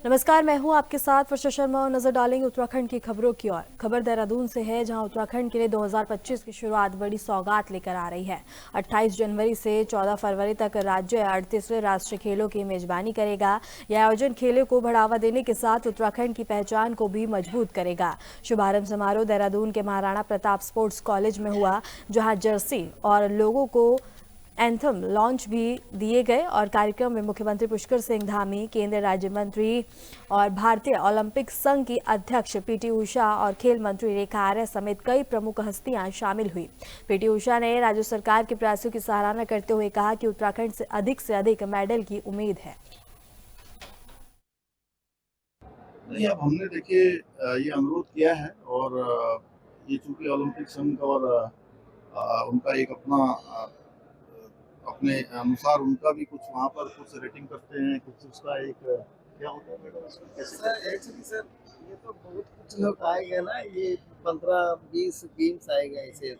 नमस्कार, मैं हूं आपके साथ वर्षा शर्मा और नजर डालेंगे उत्तराखंड की खबरों की ओर। खबर देहरादून से है, जहां उत्तराखंड के लिए 2025 की शुरुआत बड़ी सौगात लेकर आ रही है। 28 जनवरी से 14 फरवरी तक राज्य 38वें राष्ट्रीय खेलों की मेजबानी करेगा। यह आयोजन खेलों को बढ़ावा देने के साथ उत्तराखंड की पहचान को भी मजबूत करेगा। शुभारंभ समारोह देहरादून के महाराणा प्रताप स्पोर्ट्स कॉलेज में हुआ, जहाँ जर्सी और लोगों को एंथम लॉन्च भी दिए गए और कार्यक्रम में मुख्यमंत्री पुष्कर सिंह धामी, केंद्रीय राज्य मंत्री और भारतीय ओलंपिक संघ की अध्यक्ष पीटी उषा और खेल मंत्री रेखा आर्य समेत कई प्रमुख हस्तियां शामिल हुई। पीटी उषा ने राज्य सरकार के प्रयासों की सराहना करते हुए कहा कि उत्तराखंड से अधिक मेडल की उम्मीद है। नहीं, अब हमने देखिए ये अनुरोध किया है और ये चूंकि ओलंपिक संघ और उनका एक अपने अनुसार उनका भी कुछ वहाँ पर कुछ रेटिंग करते हैं, कुछ उसका एक क्या होता है मैडम इसमें कैसे सर एक्चुअली सर ये तो बहुत कुछ लोग आएगा ना, ये 15-20 गेम्स आएगा ऐसे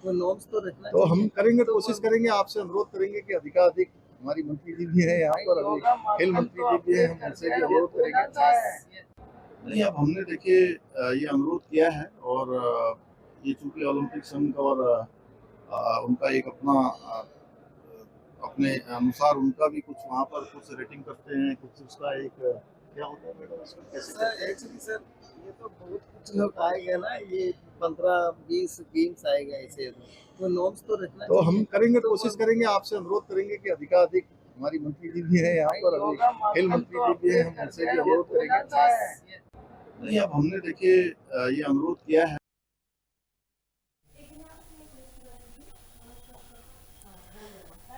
तो नॉर्म्स तो रखना तो हम चाहिए। करेंगे, तो कोशिश करेंगे, आपसे अनुरोध करेंगे कि अधिकाधिक हमारी मंत्री जी भी है यहाँ पर, अभी खेल मंत्री जी भी है, हम उनसे भी अनुरोध करेंगे। नहीं, अब हमने देखिए ये अनुरोध किया है और ये चूंकि ओलंपिक संघ और उनका एक अपने अनुसार उनका भी कुछ वहाँ पर कुछ रेटिंग करते हैं, कुछ उसका एक क्या होता है मैडम इसमें कैसे सर एक्चुअली सर ये तो बहुत कुछ लोग आएगा ना, ये 15-20 गेम्स आएगा ऐसे तो नॉर्म्स तो रखना तो चाहिए। हम करेंगे, तो कोशिश करेंगे, आपसे अनुरोध करेंगे कि अधिकाधिक हमारी मंत्री जी भी है यहाँ पर, अभी खेल मंत्री जी भी है, हम उनसे भी अनुरोध करेंगे। नहीं, अब हमने देखिए ये अनुरोध किया है।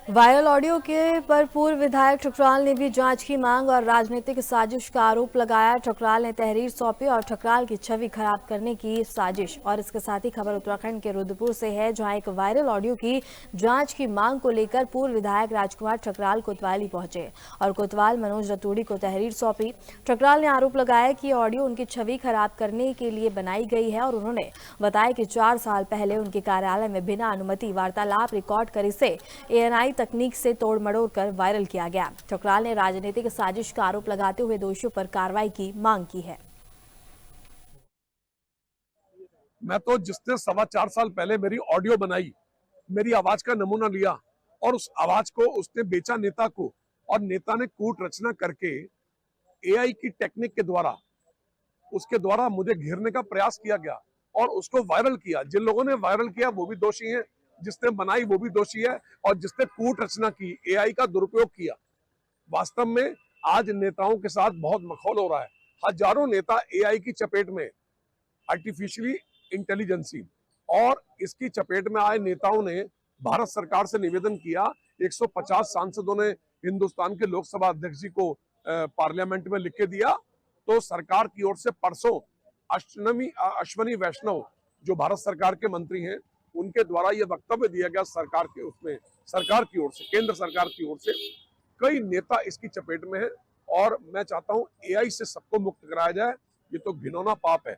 वायरल ऑडियो के पर पूर्व विधायक ठकराल ने भी जांच की मांग और राजनीतिक साजिश का आरोप लगाया। ठकराल ने तहरीर सौंपी और ठकराल की छवि खराब करने की साजिश। और इसके साथ ही खबर उत्तराखंड के रुद्रपुर से है, जहां एक वायरल ऑडियो की जांच की मांग को लेकर पूर्व विधायक राजकुमार ठकराल कोतवाली पहुंचे और कोतवाल मनोज रतूड़ी को तहरीर सौंपी। ठकराल ने आरोप लगाया कि ऑडियो उनकी छवि खराब करने के लिए बनाई गई है और उन्होंने बताया कि 4 साल पहले उनके कार्यालय में बिना अनुमति वार्तालाप रिकॉर्ड कर इसे एएनआई तकनीक से तोड़ मड़ोड़ कर वायरल किया गया। ठकराल ने राजनीतिक साजिश का आरोप लगाते हुए दोषियों पर कार्रवाई की मांग की है। मैं तो जिसने 4.25 साल पहले मेरी ऑडियो बनाई, मेरी आवाज का नमूना लिया और उस आवाज को उसने बेचा नेता को, और नेता ने कूट रचना करके एआई की टेक्निक के द्वारा उसके द्वारा मुझे घेरने का प्रयास किया गया और उसको वायरल किया। जिन लोगों ने वायरल किया वो भी दोषी हैं, जिसने बनाई वो भी दोषी है, और जिसने कूट रचना की, एआई का दुरुपयोग किया। वास्तव में आज नेताओं के साथ बहुत मखौल हो रहा है। हजारों नेता एआई की चपेट में, आर्टिफिशियली इंटेलिजेंसी, और इसकी चपेट में आए नेताओं ने भारत सरकार से निवेदन किया। 150 सांसदों ने हिंदुस्तान के लोकसभा अध्यक्ष जी को पार्लियामेंट में लिख के दिया। तो सरकार की ओर से परसों अश्वनी वैष्णव जो भारत सरकार के मंत्री हैं, उनके द्वारा यह वक्तव्य दिया गया सरकार के उसमें, सरकार की ओर से, केंद्र सरकार की ओर से। कई नेता इसकी चपेट में है और मैं चाहता हूं एआई से सबको मुक्त कराया जाए। ये तो घिनौना पाप है,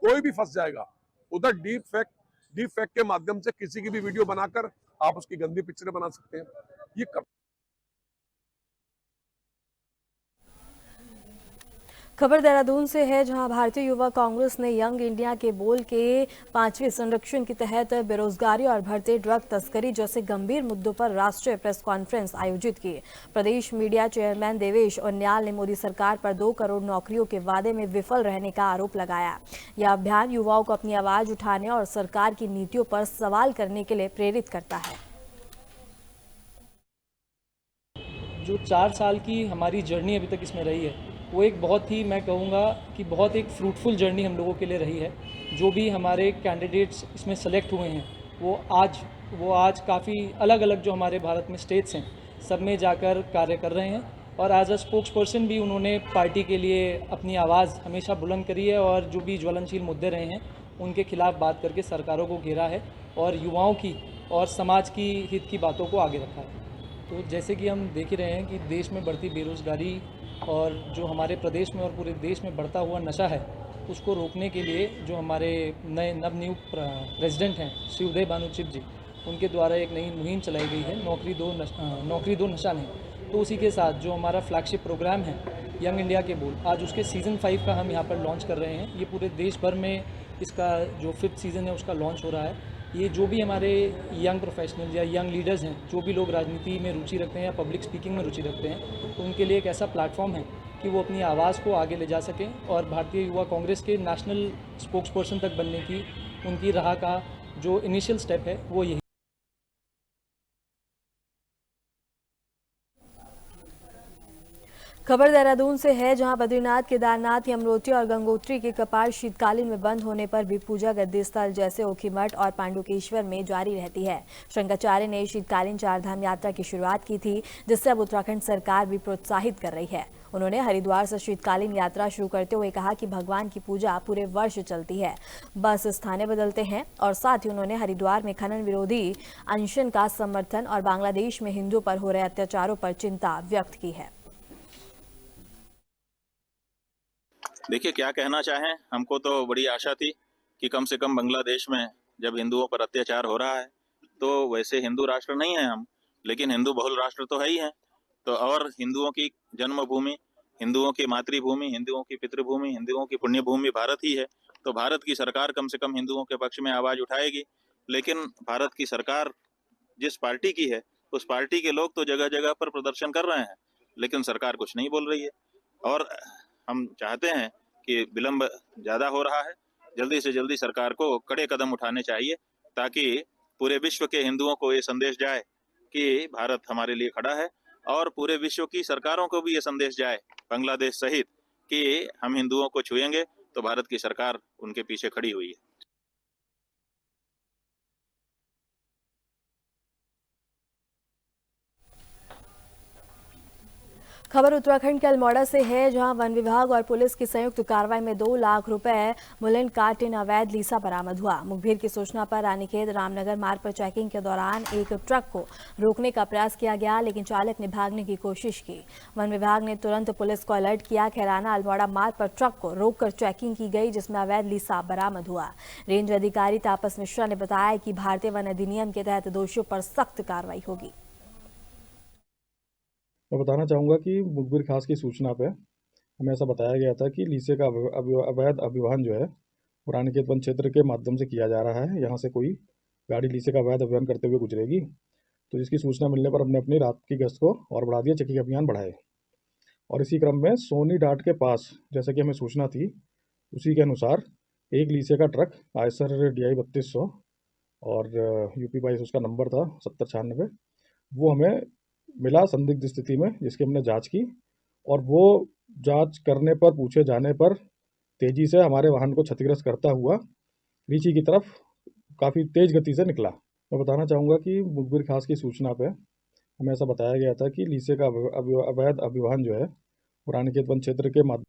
कोई भी फंस जाएगा। उधर डीप फैक्ट के माध्यम से किसी की भी वीडियो बनाकर आप उसकी गंदी पिक्चरें बना सकते हैं। ये खबर देहरादून से है, जहां भारतीय युवा कांग्रेस ने यंग इंडिया के बोल के 5वें संरक्षण के तहत बेरोजगारी और बढ़ते ड्रग तस्करी जैसे गंभीर मुद्दों पर राष्ट्रीय प्रेस कॉन्फ्रेंस आयोजित की। प्रदेश मीडिया चेयरमैन देवेश उनियाल ने मोदी सरकार पर 2 करोड़ नौकरियों के वादे में विफल रहने का आरोप लगाया। यह अभियान युवाओं को अपनी आवाज उठाने और सरकार की नीतियों पर सवाल करने के लिए प्रेरित करता है। जो 4 साल की हमारी जर्नी अभी तक इसमें रही है, वो एक बहुत ही, मैं कहूँगा कि बहुत एक फ्रूटफुल जर्नी हम लोगों के लिए रही है। जो भी हमारे कैंडिडेट्स इसमें सेलेक्ट हुए हैं, वो आज काफ़ी अलग अलग जो हमारे भारत में स्टेट्स हैं, सब में जाकर कार्य कर रहे हैं। और एज अ स्पोक्स पर्सन भी उन्होंने पार्टी के लिए अपनी आवाज़ हमेशा बुलंद करी है और जो भी ज्वलनशील मुद्दे रहे हैं उनके खिलाफ बात करके सरकारों को घेरा है और युवाओं की और समाज की हित की बातों को आगे रखा है। तो जैसे कि हम देख ही रहे हैं कि देश में बढ़ती बेरोज़गारी और जो हमारे प्रदेश में और पूरे देश में बढ़ता हुआ नशा है, उसको रोकने के लिए जो हमारे नए नवनियुक्त प्रेसिडेंट हैं श्री उदय भानु चिब जी, उनके द्वारा एक नई मुहिम चलाई गई है, नौकरी दो नशा नहीं। तो उसी के साथ जो हमारा फ्लैगशिप प्रोग्राम है यंग इंडिया के बोल, आज उसके सीज़न 5 का हम यहाँ पर लॉन्च कर रहे हैं। ये पूरे देश भर में इसका जो 5th सीज़न है उसका लॉन्च हो रहा है। ये जो भी हमारे यंग प्रोफेशनल या यंग लीडर्स हैं, जो भी लोग राजनीति में रुचि रखते हैं या पब्लिक स्पीकिंग में रुचि रखते हैं, तो उनके लिए एक ऐसा प्लेटफॉर्म है कि वो अपनी आवाज़ को आगे ले जा सकें और भारतीय युवा कांग्रेस के नेशनल स्पोक्स पर्सन तक बनने की उनकी राह का जो इनिशियल स्टेप है वो यही। खबर देहरादून से है, जहां बद्रीनाथ, केदारनाथ, यमुनोत्री और गंगोत्री के कपाट शीतकालीन में बंद होने पर भी पूजा गद्दी स्थल जैसे ओखीमठ और पांडुकेश्वर में जारी रहती है। शंकराचार्य ने शीतकालीन चारधाम यात्रा की शुरुआत की थी, जिससे अब उत्तराखंड सरकार भी प्रोत्साहित कर रही है। उन्होंने हरिद्वार से शीतकालीन यात्रा शुरू करते हुए कहा कि भगवान की पूजा पूरे वर्ष चलती है, बस स्थाने बदलते हैं। और साथ ही उन्होंने हरिद्वार में खनन विरोधी अनशन का समर्थन और बांग्लादेश में हिंदुओं पर हो रहे अत्याचारों पर चिंता व्यक्त की है। देखिए, क्या कहना चाहें, हमको तो बड़ी आशा थी कि कम से कम बांग्लादेश में जब हिंदुओं पर अत्याचार हो रहा है, तो वैसे हिंदू राष्ट्र नहीं है हम, लेकिन हिंदू बहुल राष्ट्र तो है ही है। तो और हिंदुओं की जन्मभूमि, हिंदुओं की मातृभूमि, हिंदुओं की पितृभूमि, हिंदुओं की पुण्यभूमि भारत ही है। तो भारत की सरकार कम से कम हिंदुओं के पक्ष में आवाज उठाएगी। लेकिन भारत की सरकार जिस पार्टी की है, उस पार्टी के लोग तो जगह जगह पर प्रदर्शन कर रहे हैं, लेकिन सरकार कुछ नहीं बोल रही है। और हम चाहते हैं कि विलंब ज़्यादा हो रहा है, जल्दी से जल्दी सरकार को कड़े कदम उठाने चाहिए, ताकि पूरे विश्व के हिंदुओं को ये संदेश जाए कि भारत हमारे लिए खड़ा है, और पूरे विश्व की सरकारों को भी ये संदेश जाए, बांग्लादेश सहित, कि हम हिंदुओं को छुएंगे तो भारत की सरकार उनके पीछे खड़ी हुई है। खबर उत्तराखंड के अल्मोड़ा से है, जहां वन विभाग और पुलिस की संयुक्त कार्रवाई में 2 लाख रुपए मूल्य का टिन अवैध लीसा बरामद हुआ। मुखबिर की सूचना पर रानीखेत रामनगर मार्ग पर चेकिंग के दौरान एक ट्रक को रोकने का प्रयास किया गया, लेकिन चालक ने भागने की कोशिश की। वन विभाग ने तुरंत पुलिस को अलर्ट किया। खैराना अल्मोड़ा मार्ग पर ट्रक को रोककर चेकिंग की गई, जिसमें अवैध लीसा बरामद हुआ। रेंज अधिकारी तापस मिश्रा ने बताया कि भारतीय वन अधिनियम के तहत दोषियों पर सख्त कार्रवाई होगी। मैं बताना चाहूँगा कि मुखबिर खास की सूचना पे हमें ऐसा बताया गया था कि लीसे का अवैध अभिवाहन जो है वो रानीखेत वन क्षेत्र के माध्यम से किया जा रहा है। यहाँ से कोई गाड़ी लीसे का अवैध अभियान करते हुए गुजरेगी, तो जिसकी सूचना मिलने पर हमने अपनी रात की गश्त को और बढ़ा दिया, चेकिंग अभियान बढ़ाए। और इसी क्रम में सोनी डाट के पास जैसे कि हमें सूचना थी, उसी के अनुसार एक लीसे का ट्रक आयसर DI 3200 और UP 22 उसका नंबर था 7096, वो हमें मिला संदिग्ध स्थिति में, जिसकी हमने जांच की। और वो जांच करने पर, पूछे जाने पर तेजी से हमारे वाहन को क्षतिग्रस्त करता हुआ रीची की तरफ काफ़ी तेज गति से निकला। मैं बताना चाहूँगा कि मुखबिर खास की सूचना पे हमें ऐसा बताया गया था कि लीसे का अवैध अभिवाहन जो है वो रानीखेत वन क्षेत्र के माध्यम।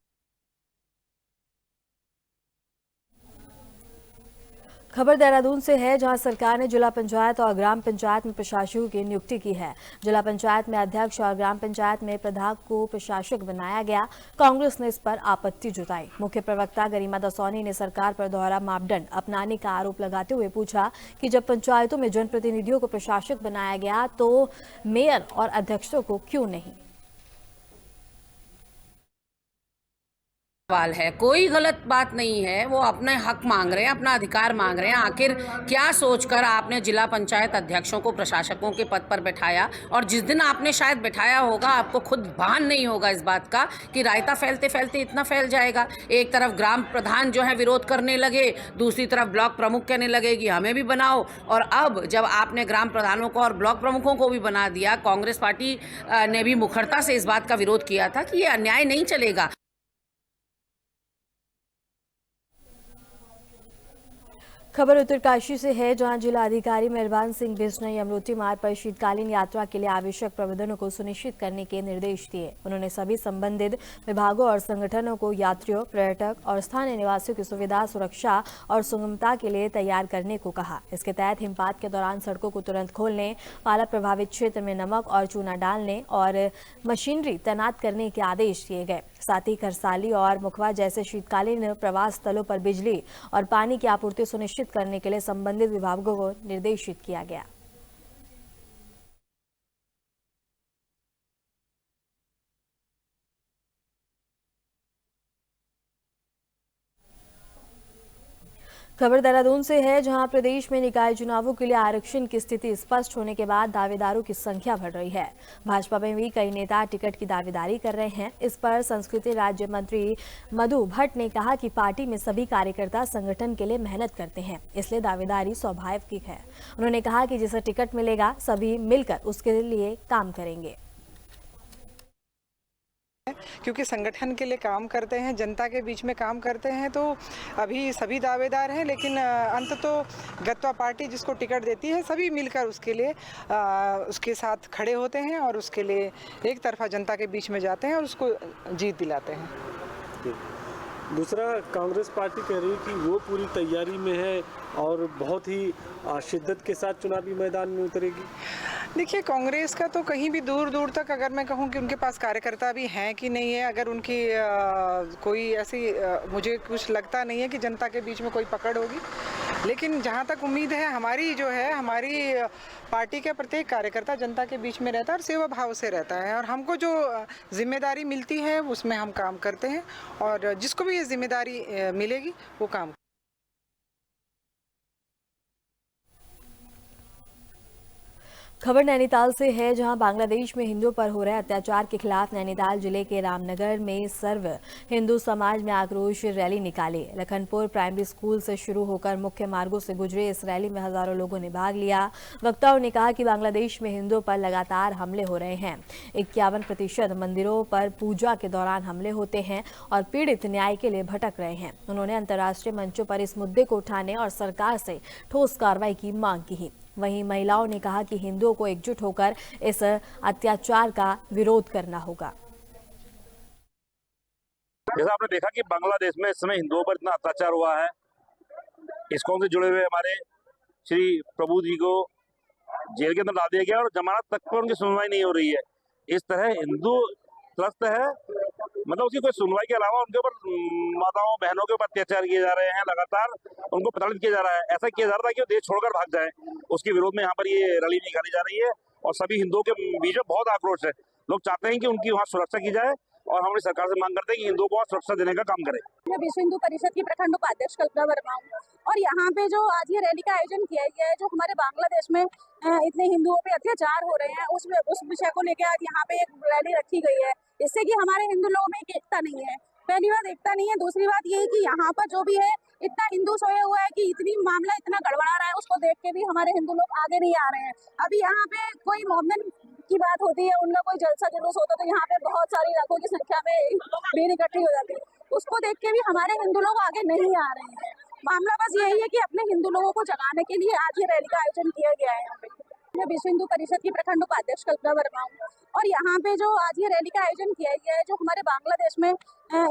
खबर देहरादून से है, जहां सरकार ने जिला पंचायत और ग्राम पंचायत में प्रशासकों की नियुक्ति की है। जिला पंचायत में अध्यक्ष और ग्राम पंचायत में प्रधान को प्रशासक बनाया गया। कांग्रेस ने इस पर आपत्ति जताई। मुख्य प्रवक्ता गरिमा दसौनी ने सरकार पर दोहरा मापदंड अपनाने का आरोप लगाते हुए पूछा कि जब पंचायतों में जनप्रतिनिधियों को प्रशासक बनाया गया, तो मेयर और अध्यक्षों को क्यों नहीं? सवाल है, कोई गलत बात नहीं है। वो अपने हक मांग रहे हैं, अपना अधिकार मांग रहे हैं। आखिर क्या सोचकर आपने जिला पंचायत अध्यक्षों को प्रशासकों के पद पर बैठाया? और जिस दिन आपने शायद बैठाया होगा, आपको खुद भान नहीं होगा इस बात का कि रायता फैलते फैलते इतना फैल जाएगा। एक तरफ ग्राम प्रधान जो है विरोध करने लगे, दूसरी तरफ ब्लॉक प्रमुख कहने लगे कि हमें भी बनाओ। और अब जब आपने ग्राम प्रधानों को और ब्लॉक प्रमुखों को भी बना दिया, कांग्रेस पार्टी ने भी मुखरता से इस बात का विरोध किया था कि ये अन्याय नहीं चलेगा। खबर उत्तरकाशी से है, जहां जिला अधिकारी मेहरबान सिंह बिष्ट ने यमुनोत्री मार्ग पर शीतकालीन यात्रा के लिए आवश्यक प्रबंधनों को सुनिश्चित करने के निर्देश दिए। उन्होंने सभी संबंधित विभागों और संगठनों को यात्रियों, पर्यटक और स्थानीय निवासियों की सुविधा, सुरक्षा और सुगमता के लिए तैयार करने को कहा। इसके तहत हिमपात के दौरान सड़कों को तुरंत खोलने, पाला प्रभावित क्षेत्र में नमक और चूना डालने और मशीनरी तैनात करने के आदेश दिए गए। साथ ही खरसाली और मुखवा जैसे शीतकालीन प्रवास स्थलों पर बिजली और पानी की आपूर्ति सुनिश्चित करने के लिए संबंधित विभागों को निर्देशित किया गया। खबर देहरादून से है, जहां प्रदेश में निकाय चुनावों के लिए आरक्षण की स्थिति स्पष्ट होने के बाद दावेदारों की संख्या बढ़ रही है। भाजपा में भी कई नेता टिकट की दावेदारी कर रहे हैं। इस पर संस्कृति राज्य मंत्री मधु भट्ट ने कहा कि पार्टी में सभी कार्यकर्ता संगठन के लिए मेहनत करते हैं, इसलिए दावेदारी स्वाभाविक है। उन्होंने कहा कि जिसे टिकट मिलेगा सभी मिलकर उसके लिए काम करेंगे, क्योंकि संगठन के लिए काम करते हैं, जनता के बीच में काम करते हैं। तो अभी सभी दावेदार हैं, लेकिन अंत तो गत्वा पार्टी जिसको टिकट देती है सभी मिलकर उसके लिए उसके साथ खड़े होते हैं और उसके लिए एक तरफा जनता के बीच में जाते हैं और उसको जीत दिलाते हैं। दूसरा, कांग्रेस पार्टी कह रही है कि वो पूरी तैयारी में है और बहुत ही शिद्दत के साथ चुनावी मैदान में उतरेगी। देखिए, कांग्रेस का तो कहीं भी दूर दूर तक, अगर मैं कहूँ कि उनके पास कार्यकर्ता भी हैं कि नहीं है, अगर उनकी कोई ऐसी मुझे कुछ लगता नहीं है कि जनता के बीच में कोई पकड़ होगी। लेकिन जहाँ तक उम्मीद है, हमारी पार्टी के प्रत्येक कार्यकर्ता जनता के बीच में रहता है और सेवा भाव से रहता है, और हमको जो जिम्मेदारी मिलती है उसमें हम काम करते हैं और जिसको भी ये जिम्मेदारी मिलेगी वो काम। खबर नैनीताल से है, जहां बांग्लादेश में हिंदुओं पर हो रहे अत्याचार के खिलाफ नैनीताल जिले के रामनगर में सर्व हिंदू समाज ने आक्रोश रैली निकाली। लखनपुर प्राइमरी स्कूल से शुरू होकर मुख्य मार्गों से गुजरे इस रैली में हजारों लोगों ने भाग लिया। वक्ताओं ने कहा कि बांग्लादेश में हिंदुओं पर लगातार हमले हो रहे हैं। 51% मंदिरों पर पूजा के दौरान हमले होते हैं और पीड़ित न्याय के लिए भटक रहे हैं। उन्होंने अंतर्राष्ट्रीय मंचों पर इस मुद्दे को उठाने और सरकार से ठोस कार्रवाई की मांग की। वहीं महिलाओं ने कहा कि हिंदुओं को एकजुट होकर इस अत्याचार का विरोध करना होगा। जैसा आपने देखा कि बांग्लादेश में इस समय हिंदुओं पर इतना अत्याचार हुआ है, इस्कॉन से जुड़े हुए हमारे श्री प्रभु जी को जेल के अंदर डाल दिया गया और जमानत तक पर उनकी सुनवाई नहीं हो रही है। इस तरह हिंदू त्रस्त है, मतलब उसकी कोई सुनवाई के अलावा उनके ऊपर माताओं बहनों के ऊपर अत्याचार किए जा रहे हैं, लगातार उनको प्रताड़ित किया जा रहा है। ऐसा किया जा रहा था कि वो देश छोड़कर भाग जाए। उसके विरोध में यहाँ पर ये रैली निकाली जा रही है और सभी हिंदुओं के बीच में बहुत आक्रोश है। लोग चाहते हैं कि उनकी वहाँ सुरक्षा की जाए और हमारी सरकार से मांग करते हैं कि हिंदुओं को सुरक्षा देने का काम करे। मैं विश्व हिंदू परिषद की प्रखंड उपाध्यक्ष कल्पना वर्मा हूँ और यहाँ पे जो आज ये रैली का आयोजन किया गया है, जो हमारे बांग्लादेश में इतने हिंदुओं पे अत्याचार हो रहे हैं, उस विषय को लेकर आज यहाँ पे एक रैली रखी गई है, इससे कि हमारे हिंदू लोगों में एक एकता नहीं है। पहली बात एकता नहीं है, दूसरी बात ये है कि यहाँ पर जो भी है इतना हिंदू सोया हुआ है कि इतनी मामला इतना गड़बड़ा रहा है, उसको देख के भी हमारे हिंदू लोग आगे नहीं आ रहे हैं। अभी यहाँ पे कोई मोहम्मदन की बात होती है, उनका कोई जलसा जुलूस होता है तो यहाँ पे बहुत सारी लाखों की संख्या में भीड़ इकट्ठी हो जाती है, उसको देख के भी हमारे हिंदू लोग आगे नहीं आ रहे हैं। मामला बस यही है कि अपने हिंदू लोगों को जगाने के लिए आज ये रैली का आयोजन किया गया है। यहाँ पे मैं विश्व हिंदू परिषद की प्रखंड उपाध्यक्ष कल्पना वर्मा हूँ और यहाँ पे जो आज ये रैली का आयोजन किया गया है, जो हमारे बांग्लादेश में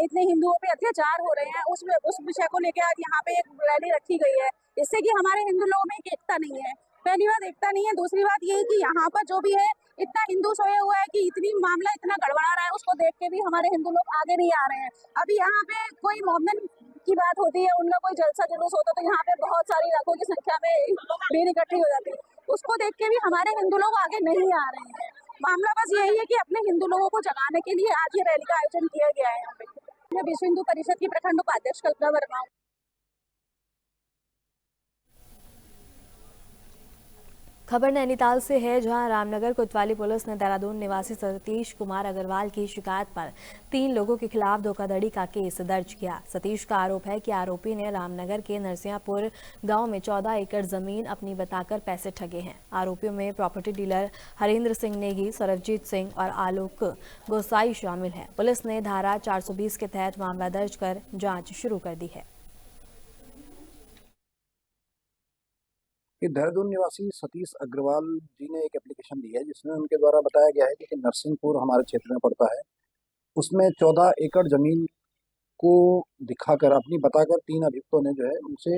इतने हिंदुओं पे अत्याचार हो रहे हैं, उस विषय को लेकर आज यहाँ पे एक रैली रखी गई है, इससे कि हमारे हिंदू लोगों में एक एकता नहीं है। पहली बात एकता नहीं है, दूसरी बात ये है कि यहाँ पर जो भी है इतना हिंदू सोया हुआ है कि इतनी मामला इतना गड़बड़ा रहा है, उसको देख के भी हमारे हिंदू लोग आगे नहीं आ रहे हैं। अभी यहाँ पे कोई मोहम्मदन की बात होती है, उनका कोई जलसा जुलूस होता है तो यहाँ पे बहुत सारी लाखों की संख्या में भीड़ इकट्ठी हो जाती है, उसको देख के भी हमारे हिंदू लोग आगे नहीं आ रहे हैं। मामला बस यही है कि अपने हिंदू लोगों को जगाने के लिए आज ये रैली का आयोजन किया गया है। यहाँ पे मैं विश्व हिंदू परिषद की प्रखंड उपाध्यक्ष कल्पना वर्मा हूँ। खबर नैनीताल से है, जहां रामनगर कोतवाली पुलिस ने देहरादून निवासी सतीश कुमार अग्रवाल की शिकायत पर 3 लोगों के खिलाफ धोखाधड़ी का केस दर्ज किया। सतीश का आरोप है कि आरोपी ने रामनगर के नरसिंहपुर गांव में 14 एकड़ जमीन अपनी बताकर पैसे ठगे हैं। आरोपियों में प्रॉपर्टी डीलर हरेंद्र सिंह नेगी, सरबजीत सिंह और आलोक गोसाई शामिल है। पुलिस ने धारा 420 के तहत मामला दर्ज कर जाँच शुरू कर दी है। कि देहरादून निवासी सतीश अग्रवाल जी ने एक एप्लीकेशन दी है, जिसमें उनके द्वारा बताया गया है कि नरसिंहपुर हमारे क्षेत्र में पड़ता है, उसमें 14 एकड़ जमीन को दिखाकर अपनी बताकर 3 अभियुक्तों ने जो है उनसे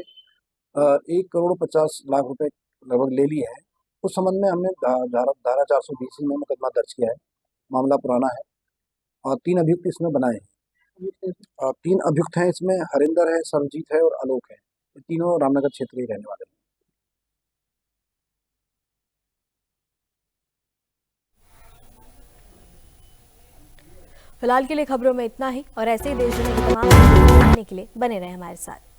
1,50,00,000 रुपए लगभग ले लिए हैं। उस संबंध में हमने धारा 420 में मुकदमा दर्ज किया है। मामला पुराना है और 3 अभियुक्त इसमें बनाए हैं। 3 अभियुक्त हैं इसमें, हरिंदर है, सरबजीत है और आलोक है। ये तीनों रामनगर क्षेत्र के रहने वाले हैं। फिलहाल के लिए खबरों में इतना ही और ऐसे ही देश दुनिया की तमाम खबरें जानने के लिए बने रहें हमारे साथ।